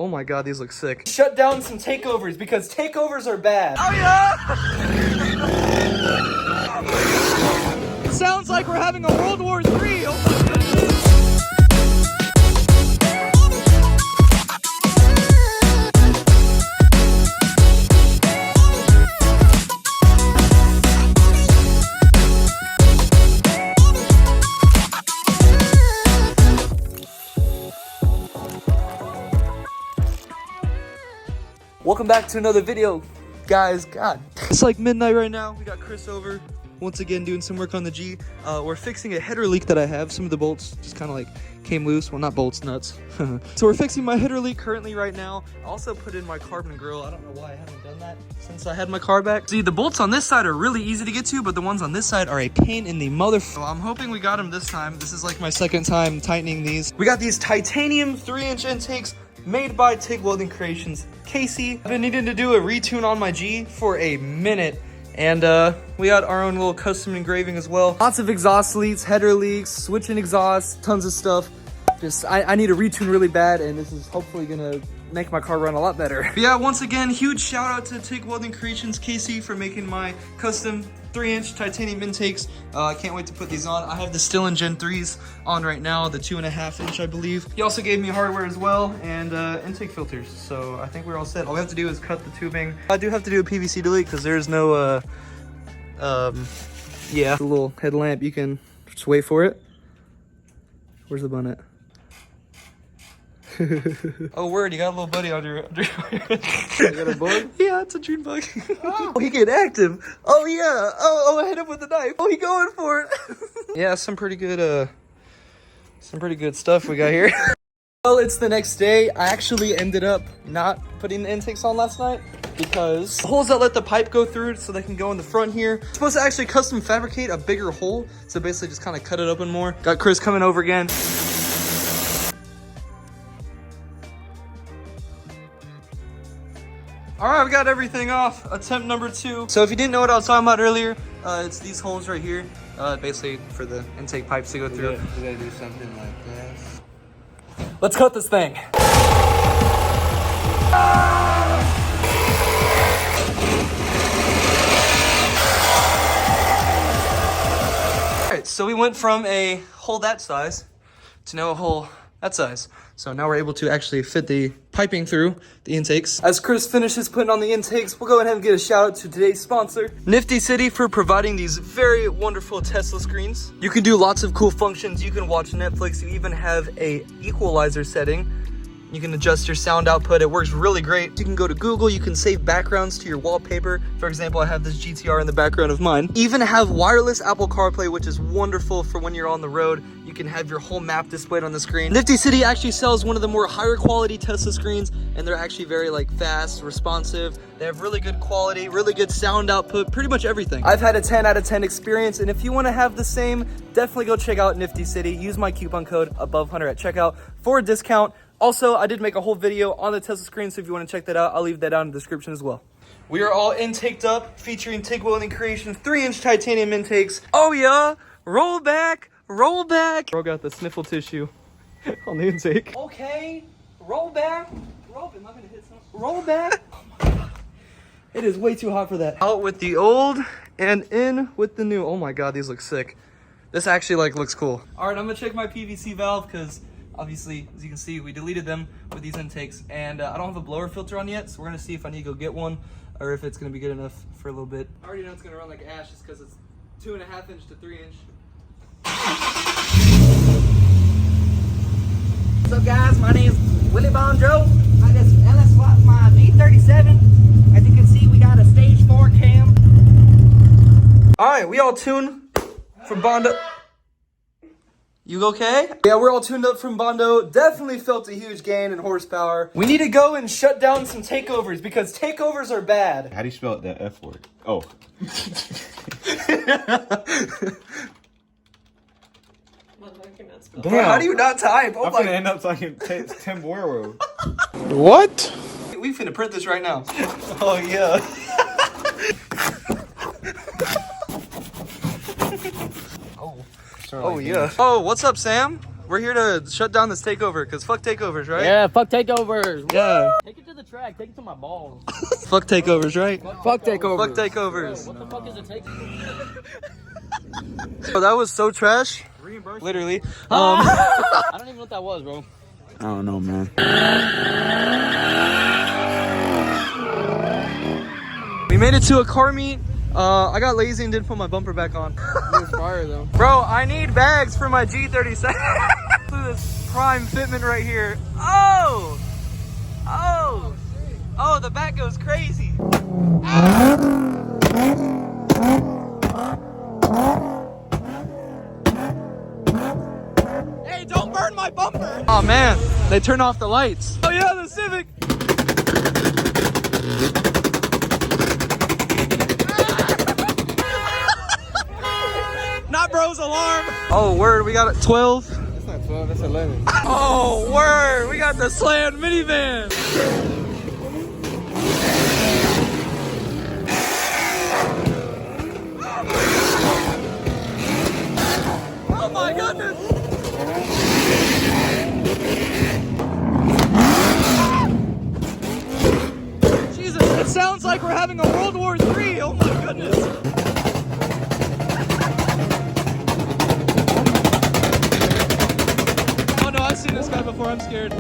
Oh my god, these look sick. Shut down some takeovers because takeovers are bad. Oh yeah! Sounds like we're having a World War III. Welcome back to another video, guys. God, it's like midnight right now. We got Chris over once again doing some work on the G. We're fixing a header leak that I have. Some of the bolts just kind of like came loose. Well, not bolts, nuts. So we're fixing my header leak currently right now. I also put in my carbon grill. I don't know why I haven't done that since I had my car back. See, the bolts on this side are really easy to get to, but the ones on this side are a pain in the mother. So I'm hoping we got them this time. This is like my second time tightening these. We got these titanium 3-inch intakes made by TIG Welding Creations. Casey, I've been needing to do a retune on my G for a minute, and we got our own little custom engraving as well. Lots of exhaust leaks, header leaks, switching exhaust, tons of stuff. Just, I need a retune really bad, and this is hopefully gonna make my car run a lot better. But yeah, once again, huge shout out to TIG Welding Creations, Casey, for making my custom 3-inch titanium intakes. I can't wait to put these on. I have the still in Gen 3s on right now, the 2.5-inch, I believe. He also gave me hardware as well, and intake filters. So I think we're all set. All we have to do is cut the tubing. I do have to do a PVC delete because there's no, yeah. The little headlamp, you can just wait for it. Where's the bonnet? Oh, word, you got a little buddy on your You got a bug? Yeah, it's a June bug. Oh, he get active. Oh, yeah. Oh, I hit him with the knife. Oh, he going for it. Yeah, some pretty good stuff we got here. Well, it's the next day. I actually ended up not putting the intakes on last night because the holes that let the pipe go through so they can go in the front here. I'm supposed to actually custom fabricate a bigger hole. So basically just kind of cut it open more. Got Chris coming over again. All right, we got everything off. Attempt number 2. So if you didn't know what I was talking about earlier, it's these holes right here, basically for the intake pipes to go through. We gotta do something like this. Let's cut this thing. All right, so we went from a hole that size to now a hole that size. So now we're able to actually fit the piping through the intakes. As Chris finishes putting on the intakes, we'll go ahead and give a shout out to today's sponsor, Nifty City, for providing these very wonderful Tesla screens. You can do lots of cool functions. You can watch Netflix. You even have a equalizer setting. You can adjust your sound output. It works really great. You can go to Google. You can save backgrounds to your wallpaper. For example, I have this GTR in the background of mine. Even have wireless Apple CarPlay, which is wonderful for when you're on the road. You can have your whole map displayed on the screen. Nifty City actually sells one of the more higher quality Tesla screens, and they're actually very fast, responsive. They have really good quality, really good sound output, pretty much everything. I've had a 10 out of 10 experience, and if you want to have the same, definitely go check out Nifty City. Use my coupon code ABOVE100 at checkout for a discount. Also, I did make a whole video on the Tesla screen, so if you want to check that out, I'll leave that down in the description as well. We are all intaked up, featuring TIG Welding Creations 3-inch titanium intakes. Oh yeah, roll back, roll back. Bro got the sniffle tissue on the intake. Okay, roll back. Roll, am I gonna hit something? Roll back. Oh my god, it is way too hot for that. Out with the old and in with the new. Oh my god, these look sick. This actually looks cool. All right, I'm gonna check my PVC valve because obviously, as you can see, we deleted them with these intakes, and I don't have a blower filter on yet, so we're gonna see if I need to go get one or if it's gonna be good enough for a little bit. I already know it's gonna run like ash just because it's 2.5-inch to 3-inch. What's up, guys? My name is Willie Bon Joe. I just LS swapped my G37. As you can see, we got a stage 4 cam. All right, we all tuned for Bondo. You okay? Yeah, we're all tuned up from Bondo. Definitely felt a huge gain in horsepower. We need to go and shut down some takeovers because takeovers are bad. How do you spell that F word? Oh. Damn. How do you not type? Oh, I'm gonna end up talking Tim Warrow. What? We finna print this right now. Oh yeah. Oh. Oh yeah. Oh, what's up, Sam? We're here to shut down this takeover, because fuck takeovers, right? Yeah, fuck takeovers. Yeah. Take it to the track. Take it to my balls. Fuck takeovers, right? Fuck takeovers. Fuck takeovers. What the fuck is a takeover? Bro, that was so trash. Literally. I don't even know what that was, bro. I don't know, man. We made it to a car meet. I got lazy and didn't put my bumper back on. It was fire, though. Bro, I need bags for my G37. Through this prime fitment right here. Oh! Oh! Oh, the back goes crazy. Hey, don't burn my bumper! Oh man, they turned off the lights. Oh yeah, the Civic! Not bro's alarm. Oh word, we got it 12. That's not 12, that's 11. Oh word, we got the slammed minivan. Oh my goodness. Jesus, it sounds like we're having a World War III. Oh my goodness. Oh no, I've seen this guy before. I'm scared.